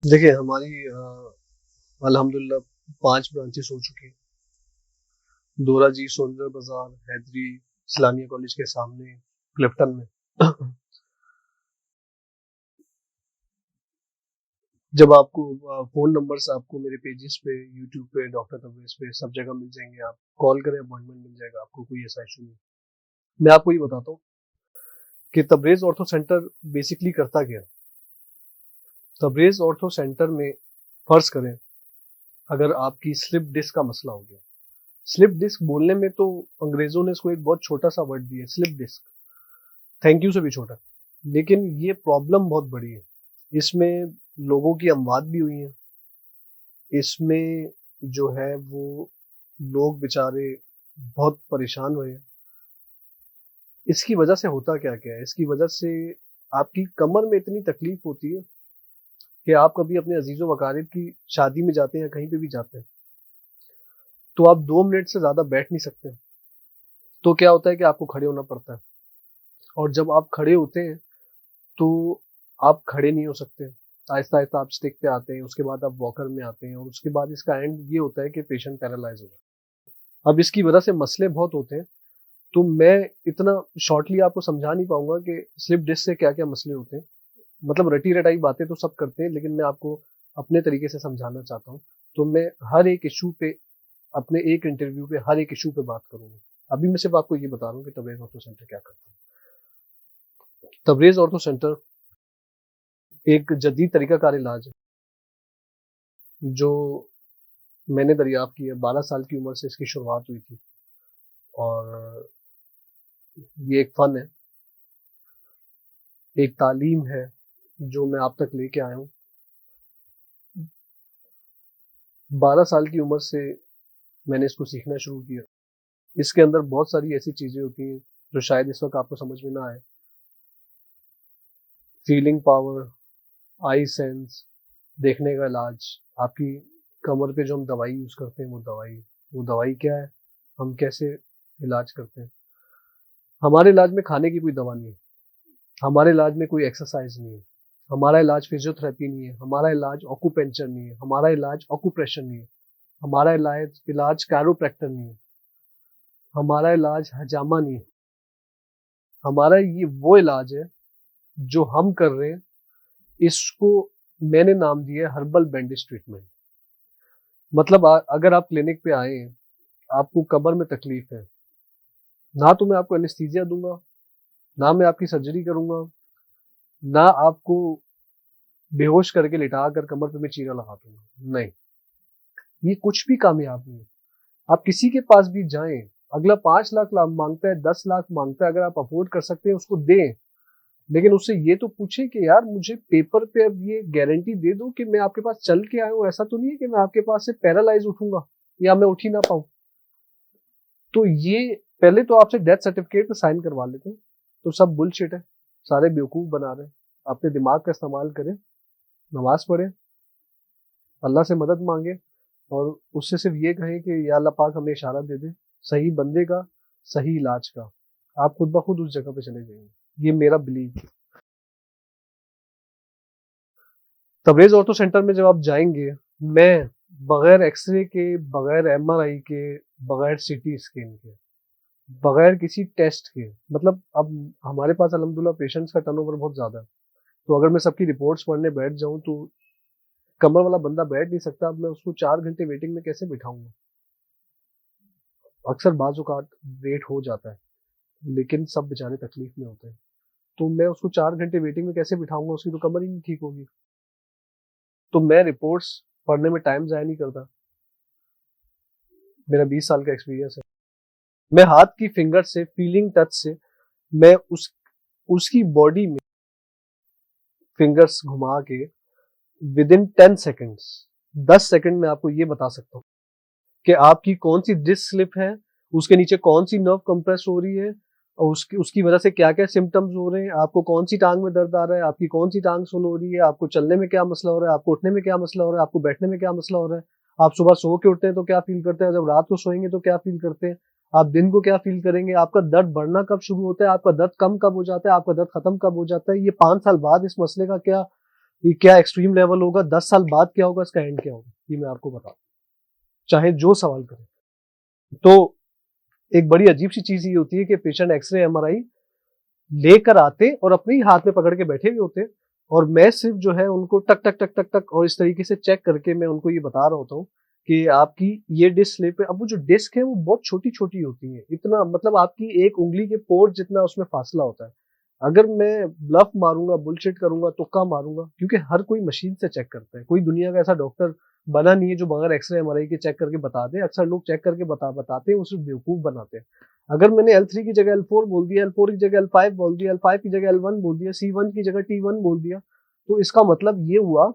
देखिए हमारी अल्हम्दुलिल्लाह 5 ब्रांचेस हो चुकी हैं। दोराजी, सोनजर बाजार, हैदरी, इस्लामिया कॉलेज के सामने, क्लिफ्टन में। जब आपको फ़ोन नंबर्स आपको मेरे पेजेस पे, यूट्यूब पे, डॉक्टर तबरेज़ पे सब जगह मिल जाएँगे। आप कॉल करें, अपॉइंटमेंट मिल जाएगा आपको, कोई ऐसा इश्यू नहीं। मैं आपको ये बताता हूँ कि तबरेज़ ऑर्थो सेंटर बेसिकली करता क्या है। तबरेज़ ऑर्थो सेंटर में फ़र्ज़ करें अगर आपकी स्लिप डिस्क का मसला हो गया। स्लिप डिस्क बोलने में तो अंग्रेज़ों ने इसको एक बहुत छोटा-सा वर्ड दिया है, स्लिप डिस्क। थैंक यू से भी छोटा। लेकिन ये प्रॉब्लम बहुत बड़ी है। इसमें लोगों की अमवात भी हुई है। इसमें जो है वो लोग बेचारे बहुत परेशान हुए हैं। इसकी वजह से होता क्या-क्या है? इसकी वजह से आपकी कमर में इतनी तकलीफ होती है कि आप कभी अपने अजीज़-ओ-अक़ारिब की शादी में जाते हैं या कहीं पे भी जाते हैं, तो आप 2 मिनट से ज़्यादा बैठ नहीं सकते। तो क्या होता है कि आपको खड़े होना पड़ता है और जब आप खड़े होते हैं, तो आप खड़े नहीं हो सकते। आहिस्ता-आहिस्ता आप स्टिक पे आते हैं, उसके बाद आप वॉकर में आते हैं और उसके बाद इसका एंड ये होता है कि पेशेंट पैरालाइज़ हो जाता है। अब इसकी वजह से मसले बहुत होते हैं, तो मैं इतना शॉर्टली आपको समझा नहीं पाऊँगा कि स्लिप डिस्क से क्या-क्या मसले होते हैं। मतलब रटी-रटाई बातें तो सब करते हैं, लेकिन मैं आपको अपने तरीके से समझाना चाहता हूँ। तो मैं हर एक इश्यू पे अपने एक इंटरव्यू पे हर एक इश्यू पे बात करूँगा। अभी मैं सिर्फ़ आपको ये बता रहा हूँ कि तबरेज़ ऑर्थो सेंटर क्या करता है। तबरेज़ ऑर्थो सेंटर एक जदीद तरीक़ाकार इलाज है, जो मैंने दरियाफ़्त किया। 12 साल की उम्र से इसकी शुरुआत हुई थी और ये एक फ़न है, एक तालीम है, जो मैं आप तक लेके आया हूँ। 12 साल की उम्र से मैंने इसको सीखना शुरू किया। इसके अंदर बहुत सारी ऐसी चीज़ें होती हैं, जो शायद इस वक़्त आपको समझ में ना आए। फीलिंग पावर, आई सेंस, देखने का इलाज, आपकी कमर पे जो हम दवाई यूज़ करते हैं वो दवाई क्या है, हम कैसे इलाज करते हैं। हमारे इलाज में खाने की कोई दवा नहीं है, हमारे इलाज में कोई एक्सरसाइज़ नहीं है, हमारा इलाज फिज़ियोथेरेपी नहीं है, हमारा इलाज ऑक्यूपेंचर नहीं है, हमारा इलाज ऑक्यूप्रेशर नहीं है, हमारा इलाज कायरोप्रैक्टर नहीं है, हमारा इलाज हजामा नहीं है। हमारा ये वो इलाज है जो हम कर रहे हैं, इसको मैंने नाम दिया है हर्बल बैंडेज ट्रीटमेंट। मतलब अगर आप क्लिनिक पे आए हैं, आपको कमर में तकलीफ है, ना तो मैं आपको एनेस्थीसिया दूंगा, ना मैं आपकी सर्जरी करूंगा, ना आपको बेहोश करके लिटा कर कमर पे मैं चीरा लगा दूंगा। नहीं, ये कुछ भी कामयाब नहीं है। आप किसी के पास भी जाएं, अगला 5 लाख मांगता है, 10 लाख मांगता है, अगर आप अफोर्ड कर सकते हैं उसको दें, लेकिन उससे ये तो पूछे कि यार मुझे पेपर पे अब ये गारंटी दे दो कि मैं आपके पास चल के आया हूँ। ऐसा तो नहीं है कि मैं आपके पास से पैरालाइज उठूंगा या मैं उठ ही ना पाऊं। तो ये पहले तो आपसे डेथ सर्टिफिकेट पे साइन करवा लेते हैं, तो सब बुलशिट है, सारे बेवकूफ बना रहे हैं। अपने दिमाग का इस्तेमाल करें, नमाज पढ़ें, अल्लाह से मदद मांगे और उससे सिर्फ ये कहें कि या अल्लाह पाक हमें इशारा दे दे सही बंदे का, सही इलाज का। आप खुद ब खुद उस जगह पे चले जाएंगे। ये मेरा बिलीव है। तबरेज ऑर्थो सेंटर में जब आप जाएंगे, मैं बगैर एक्सरे के, बगैर एमआरआई के, बगैर सीटी स्कैन के, बगैर किसी टेस्ट के, मतलब अब हमारे पास अल्हम्दुलिल्लाह पेशेंट्स का टर्नओवर बहुत ज़्यादा है, तो अगर मैं सबकी रिपोर्ट्स पढ़ने बैठ जाऊं तो कमर वाला बंदा बैठ नहीं सकता। अब मैं उसको 4 घंटे वेटिंग में कैसे बिठाऊंगा? अक्सर बाज़-औक़ात वेट हो जाता है, लेकिन सब बेचारे तकलीफ में होते हैं, तो मैं उसको 4 घंटे वेटिंग में कैसे बिठाऊंगा? उसकी तो कमर ही नहीं ठीक होगी। तो मैं रिपोर्ट्स पढ़ने में टाइम ज़ाया नहीं करता। मेरा 20 साल का एक्सपीरियंस है। मैं हाथ की फिंगर से, फीलिंग टच से, मैं उसकी बॉडी में फिंगर्स घुमा के विद इन 10 सेकंड्स, 10 सेकंड में आपको ये बता सकता हूँ कि आपकी कौन सी डिस्क स्लिप है, उसके नीचे कौन सी नर्व कंप्रेस हो रही है और उसकी उसकी वजह से क्या क्या सिम्टम्स हो रहे हैं, आपको कौन सी टांग में दर्द आ रहा है, आपकी कौन सी टांग सुन हो रही है, आपको चलने में क्या मसला हो रहा है, आपको उठने में क्या मसला हो रहा है, आपको बैठने में क्या मसला हो रहा है, आप सुबह सो के उठते हैं तो क्या फील करते हैं, जब रात को सोएंगे तो क्या फील करते हैं, आप दिन को क्या फील करेंगे, आपका दर्द बढ़ना कब शुरू होता है, आपका दर्द कम कब हो जाता है, आपका दर्द खत्म कब हो जाता है, ये 5 साल बाद इस मसले का क्या एक्सट्रीम लेवल होगा, 10 साल बाद क्या होगा, इसका एंड क्या होगा, ये मैं आपको बताऊं, चाहे जो सवाल करें। तो एक बड़ी अजीब सी चीज ये होती है कि पेशेंट एक्सरे एमआरआई लेकर आते और अपने ही हाथ में पकड़ के बैठे हुए होते, और मैं सिर्फ जो है उनको टक टक टक टक टक और इस तरीके से चेक करके मैं उनको ये बता रहा होता हूँ कि आपकी ये डिस्क स्लिप है। अब वो जो डिस्क है वो बहुत छोटी छोटी होती है, इतना मतलब आपकी एक उंगली के पोर जितना उसमें फासला होता है। अगर मैं ब्लफ मारूंगा, बुलशिट करूंगा, तुक्का मारूंगा, क्योंकि हर कोई मशीन से चेक करता है, कोई दुनिया का ऐसा डॉक्टर बना नहीं है जो बगैर एक्सरे एमआरआई के चेक करके बता दे। अक्सर लोग चेक करके बताते हैं, उसे बेवकूफ बनाते हैं। अगर मैंने L3 की जगह L4 बोल दिया, L4 की जगह L5 बोल दिया, L5 की जगह L1 बोल दिया, C1 की जगह T1 बोल दिया, तो इसका मतलब ये हुआ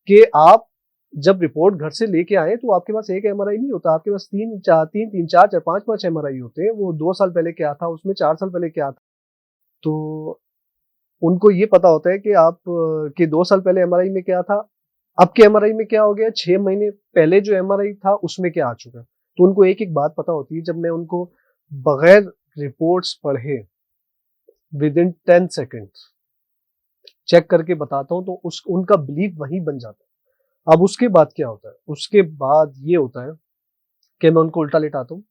कि आप जब रिपोर्ट घर से लेके आए तो आपके पास एक एमआरआई नहीं होता, आपके पास तीन चार चार पांच पांच एमआरआई होते हैं। वो 2 साल पहले क्या था, उसमें 4 साल पहले क्या था, तो उनको ये पता होता है कि आप कि 2 साल पहले एमआरआई में क्या था, अब के एमआरआई में क्या हो गया, 6 महीने पहले जो एमआरआई था उसमें क्या आ चुका है। तो उनको एक एक बात पता होती है। जब मैं उनको बगैर रिपोर्ट्स पढ़े विद इन 10 सेकेंड चेक करके बताता हूँ तो उनका बिलीफ वहीं बन जाता है। अब उसके बाद क्या होता है, उसके बाद ये होता है कि मैं उनको उल्टा लेटाता हूँ।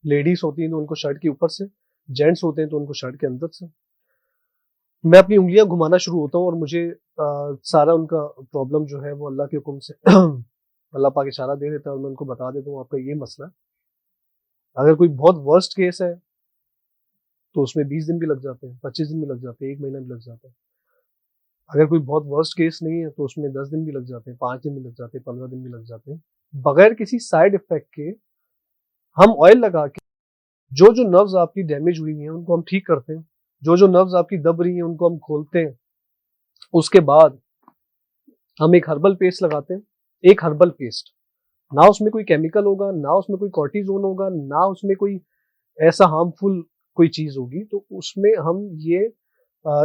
लेडीज होती हैं तो उनको शर्ट के ऊपर से, जेंट्स होते हैं तो उनको शर्ट के अंदर से। मैं अपनी उंगलियां घुमाना शुरू होता हूँ और मुझे सारा उनका प्रॉब्लम जो है वो अल्लाह के हुक्म से अल्लाह पाक इशारा दे देता है और मैं उनको बता देता हूँ आपका ये मसला है। अगर कोई बहुत वर्स्ट केस है तो उसमें 20 दिन भी लग जाते हैं, 25 दिन भी लग जाते हैं, 1 महीना भी लग जाता है। अगर कोई बहुत वर्स्ट केस नहीं है तो उसमें 10 दिन भी लग जाते हैं, 5 दिन भी लग जाते हैं, 15 दिन भी लग जाते हैं। बगैर किसी साइड इफेक्ट के हम ऑयल लगा के जो जो नर्व्स आपकी डैमेज हुई हैं उनको हम ठीक करते हैं, जो जो नर्व्स आपकी दब रही हैं उनको हम खोलते हैं। उसके बाद हम एक हर्बल पेस्ट लगाते हैं, एक हर्बल पेस्ट, ना उसमें कोई केमिकल होगा, ना उसमें कोई कॉर्टिजोन होगा, ना उसमें कोई ऐसा हार्मफुल कोई चीज होगी। तो उसमें हम ये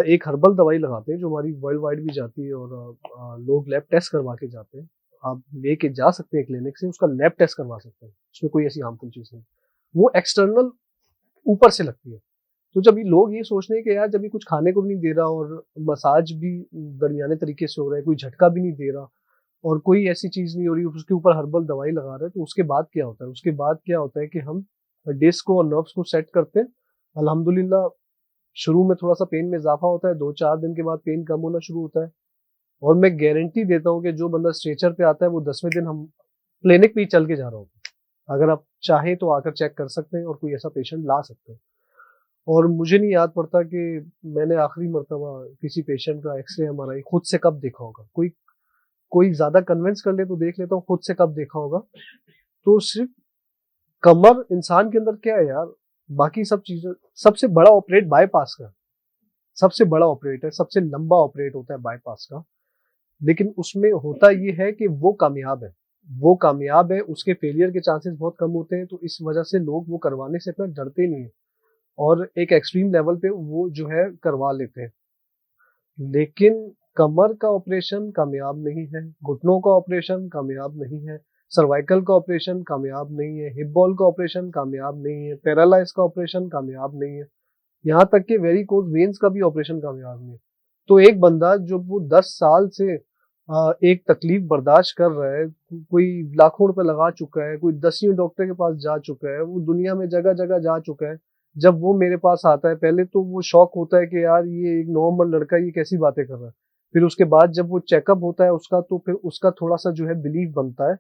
एक हर्बल दवाई लगाते हैं जो हमारी वर्ल्ड वाइड भी जाती है, और लोग लैब टेस्ट करवा के जाते हैं। आप लेके जा सकते हैं क्लिनिक से, उसका लैब टेस्ट करवा सकते हैं, उसमें कोई ऐसी हार्मफुल चीज नहीं। वो एक्सटर्नल ऊपर से लगती है। तो जब ये लोग ये सोच रहे हैं कि यार जब ये कुछ खाने को भी नहीं दे रहा और मसाज भी दरमियाने तरीके से हो रहा है, कोई झटका भी नहीं दे रहा और कोई ऐसी चीज नहीं हो रही, उसके ऊपर हर्बल दवाई लगा रहे हैं, तो उसके बाद क्या होता है, उसके बाद क्या होता है कि हम डिस्क को और नर्व्स को सेट करते हैं। अल्हम्दुलिल्लाह शुरू में थोड़ा सा पेन में इजाफा होता है, 2-4 दिन के बाद पेन कम होना शुरू होता है। और मैं गारंटी देता हूँ कि जो बंदा स्ट्रेचर पे आता है वो 10वें दिन हम क्लिनिक पे ही चल के जा रहा होगा। अगर आप चाहें तो आकर चेक कर सकते हैं और कोई ऐसा पेशेंट ला सकते हैं। और मुझे नहीं याद पड़ता कि मैंने आखिरी मरतबा किसी पेशेंट का एक्सरे एमआरआई खुद से कब देखा होगा। कोई कोई ज्यादा कन्विंस कर ले तो देख लेता हूँ, खुद से कब देखा होगा। तो सिर्फ कमर इंसान के अंदर क्या है यार, बाकी सब चीजें, सबसे बड़ा ऑपरेट बाईपास का, सबसे बड़ा ऑपरेट है, सबसे लंबा ऑपरेट होता है बाईपास का। लेकिन उसमें होता ये है कि वो कामयाब है, वो कामयाब है, उसके फेलियर के चांसेस बहुत कम होते हैं। तो इस वजह से लोग वो करवाने से इतना डरते नहीं है और एक एक्सट्रीम लेवल पे वो जो है करवा लेते हैं। लेकिन कमर का ऑपरेशन कामयाब नहीं है, घुटनों का ऑपरेशन कामयाब नहीं है, सर्वाइकल का ऑपरेशन कामयाब नहीं है, हिप बॉल का ऑपरेशन कामयाब नहीं है, पैरालाइज का ऑपरेशन कामयाब नहीं है, यहाँ तक कि वेरिकोज वेन्स का भी ऑपरेशन कामयाब नहीं है। तो एक बंदा जो वो 10 साल से एक तकलीफ बर्दाश्त कर रहा है, कोई लाखों रुपए लगा चुका है, कोई 10 डॉक्टर के पास जा चुका है, वो दुनिया में जगह जगह जा चुका है, जब वो मेरे पास आता है पहले तो वो शौक होता है कि यार ये एक नॉर्मल लड़का ये कैसी बातें कर रहा है। फिर उसके बाद जब वो चेकअप होता है उसका, तो फिर उसका थोड़ा सा जो है बिलीफ बनता है।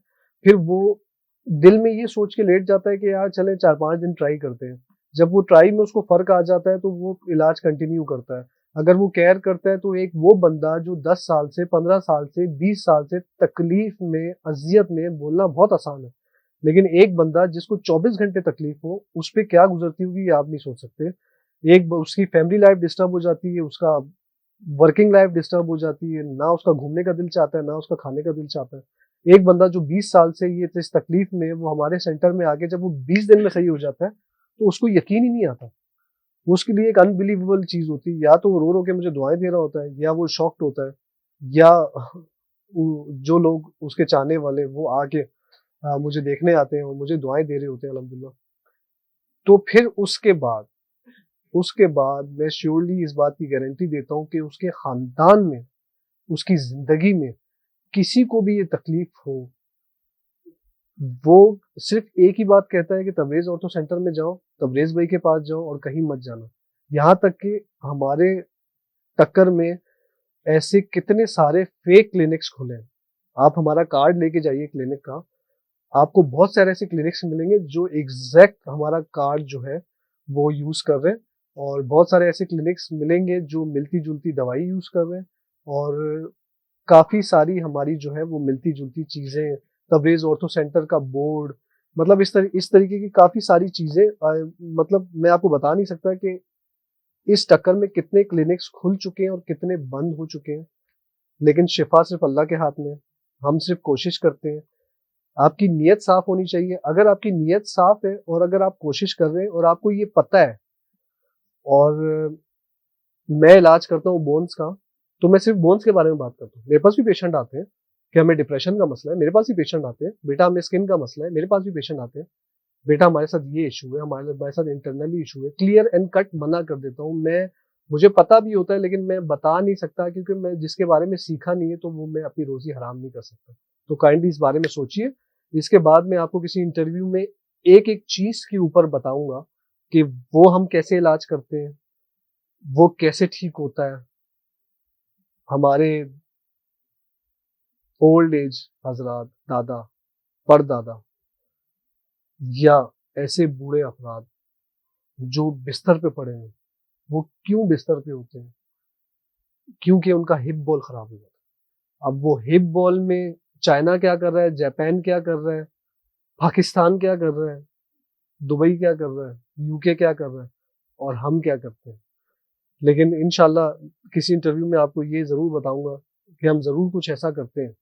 फिर वो दिल में ये सोच के लेट जाता है कि यार चले 4-5 दिन ट्राई करते हैं। जब वो ट्राई में उसको फर्क आ जाता है तो वो इलाज कंटिन्यू करता है। अगर वो केयर करता है तो एक वो बंदा जो 10 साल से, 15 साल से, 20 साल से तकलीफ में, अजियत में, बोलना बहुत आसान है, लेकिन एक बंदा जिसको 24 घंटे तकलीफ हो उस पे क्या गुजरती होगी ये आप नहीं सोच सकते। एक उसकी फैमिली लाइफ डिस्टर्ब हो जाती है, उसका वर्किंग लाइफ डिस्टर्ब हो जाती है, ना उसका घूमने का दिल चाहता है, ना उसका खाने का दिल चाहता है। एक बंदा जो 20 साल से ये इस तकलीफ में, वो हमारे सेंटर में आके जब वो 20 दिन में सही हो जाता है तो उसको यकीन ही नहीं आता। वो उसके लिए एक अनबिलीवेबल चीज होती है। या तो वो रो रो के मुझे दुआएं दे रहा होता है, या वो शॉक्ड होता है, या जो लोग उसके चाहने वाले वो आके मुझे देखने आते हैं और मुझे दुआएं दे रहे होते हैं अल्हम्दुलिल्लाह। तो फिर उसके बाद मैं श्योरली इस बात की गारंटी देता हूँ कि उसके खानदान में, उसकी जिंदगी में किसी को भी ये तकलीफ हो, वो सिर्फ एक ही बात कहता है कि तबरेज ऑर्थो सेंटर में जाओ, तबरेज भाई के पास जाओ और कहीं मत जाना। यहाँ तक कि हमारे टक्कर में ऐसे कितने सारे फेक क्लिनिक्स खुले हैं। आप हमारा कार्ड लेके जाइए क्लिनिक का, आपको बहुत सारे ऐसे क्लिनिक्स मिलेंगे जो एग्जैक्ट हमारा कार्ड जो है वो यूज कर रहे हैं, और बहुत सारे ऐसे क्लिनिक्स मिलेंगे जो मिलती जुलती दवाई यूज कर रहे हैं, और काफी सारी हमारी जो है वो मिलती जुलती चीजें, तबरेज ऑर्थो सेंटर का बोर्ड, मतलब इस तरीके की काफी सारी चीजें, मतलब मैं आपको बता नहीं सकता कि इस टक्कर में कितने क्लिनिक्स खुल चुके हैं और कितने बंद हो चुके हैं। लेकिन शिफा सिर्फ अल्लाह के हाथ में है। हम सिर्फ कोशिश करते हैं। आपकी नीयत साफ होनी चाहिए। अगर आपकी नीयत साफ है और अगर आप कोशिश कर रहे हैं और आपको ये पता है, और मैं इलाज करता हूँ बोन्स का, तो मैं सिर्फ बोन्स के बारे में बात करता हूँ। मेरे पास भी पेशेंट आते हैं कि हमें डिप्रेशन का मसला है, मेरे पास भी पेशेंट आते हैं बेटा हमें स्किन का मसला है, मेरे पास भी पेशेंट आते हैं बेटा हमारे साथ ये इशू है, हमारे साथ इंटरनली इशू है। क्लियर एंड कट मना कर देता हूँ मैं। मुझे पता भी होता है लेकिन मैं बता नहीं सकता, क्योंकि मैं जिसके बारे में सीखा नहीं है तो वो मैं अपनी रोजी हराम नहीं कर सकता। तो काइंडली इस बारे में सोचिए। इसके बाद मैं आपको किसी इंटरव्यू में एक एक चीज के ऊपर बताऊंगा कि वो हम कैसे इलाज करते हैं, वो कैसे ठीक होता है। हमारे ओल्ड एज हजरात, दादा, परदादा, या ऐसे बूढ़े अफराद जो बिस्तर पे पड़े हैं, वो क्यों बिस्तर पे होते हैं? क्योंकि उनका हिप बॉल खराब हो जाता है। अब वो हिप बॉल में चाइना क्या कर रहा है, जापान क्या कर रहा है, पाकिस्तान क्या कर रहा है, दुबई क्या कर रहा है, यूके क्या कर रहा है, और हम क्या करते हैं। लेकिन इंशाल्लाह किसी इंटरव्यू में आपको ये जरूर बताऊंगा कि हम जरूर कुछ ऐसा करते हैं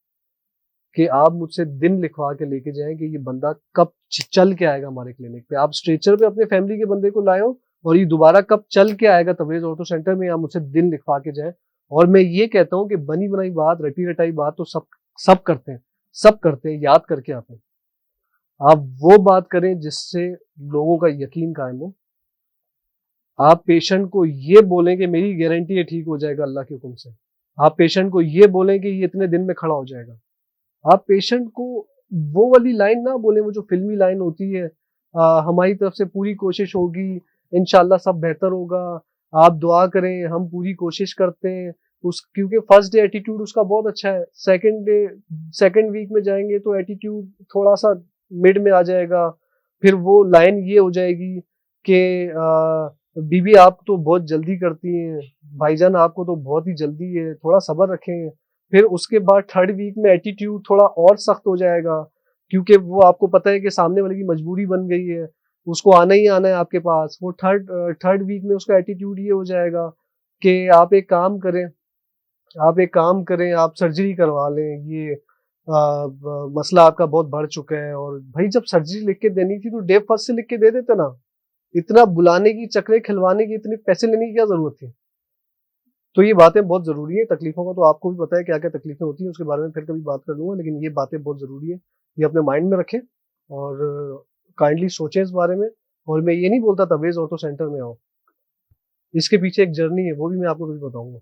कि आप मुझसे दिन लिखवा के लेके जाएं कि ये बंदा कब चल के आएगा हमारे क्लिनिक पे। आप स्ट्रेचर पे अपने फैमिली के बंदे को लाए हो और ये दोबारा कब चल के आएगा तबरेज ऑर्थो सेंटर में, आप मुझसे दिन लिखवा के जाएं। और मैं ये कहता हूँ कि बनी बनाई बात, रटी रटाई बात तो सब सब करते हैं, सब करते हैं, याद करके आते हैं। आप वो बात करें जिससे लोगों का यकीन कायम हो। आप पेशेंट को ये बोलें कि मेरी गारंटी है ठीक हो जाएगा अल्लाह के हुक्म से। आप पेशेंट को ये बोलें कि ये इतने दिन में खड़ा हो जाएगा। आप पेशेंट को वो वाली लाइन ना बोले, वो जो फिल्मी लाइन होती है, हमारी तरफ से पूरी कोशिश होगी, इंशाल्लाह सब बेहतर होगा, आप दुआ करें, हम पूरी कोशिश करते हैं। उस क्योंकि फर्स्ट डे एटीट्यूड उसका बहुत अच्छा है, सेकंड वीक में जाएंगे तो एटीट्यूड थोड़ा सा मिड में आ जाएगा। फिर वो लाइन ये हो जाएगी कि बीबी आप तो बहुत जल्दी करती हैं, भाईजान आपको तो बहुत ही जल्दी है, थोड़ा सब्र रखें। फिर उसके बाद थर्ड वीक में एटीट्यूड थोड़ा और सख्त हो जाएगा, क्योंकि वो आपको पता है कि सामने वाले की मजबूरी बन गई है, उसको आना ही आना है आपके पास। वो थर्ड वीक में उसका एटीट्यूड ये हो जाएगा कि आप एक काम करें, आप सर्जरी करवा लें, ये मसला आपका बहुत बढ़ चुका है। और भाई जब सर्जरी लिख के देनी थी तो डे फर्स्ट से लिख के दे देते ना, इतना बुलाने की, चक्रे खिलवाने की, इतने पैसे लेने की क्या जरूरत थी। तो ये बातें बहुत जरूरी है। तकलीफों का तो आपको भी पता है क्या क्या तकलीफें होती हैं, उसके बारे में फिर कभी बात कर लूंगा, लेकिन ये बातें बहुत जरूरी है, ये अपने माइंड में रखें और काइंडली सोचें इस बारे में। और मैं ये नहीं बोलता तबरेज ऑर्थो सेंटर में आओ, इसके पीछे एक जर्नी है, वो भी मैं आपको कभी बताऊंगा।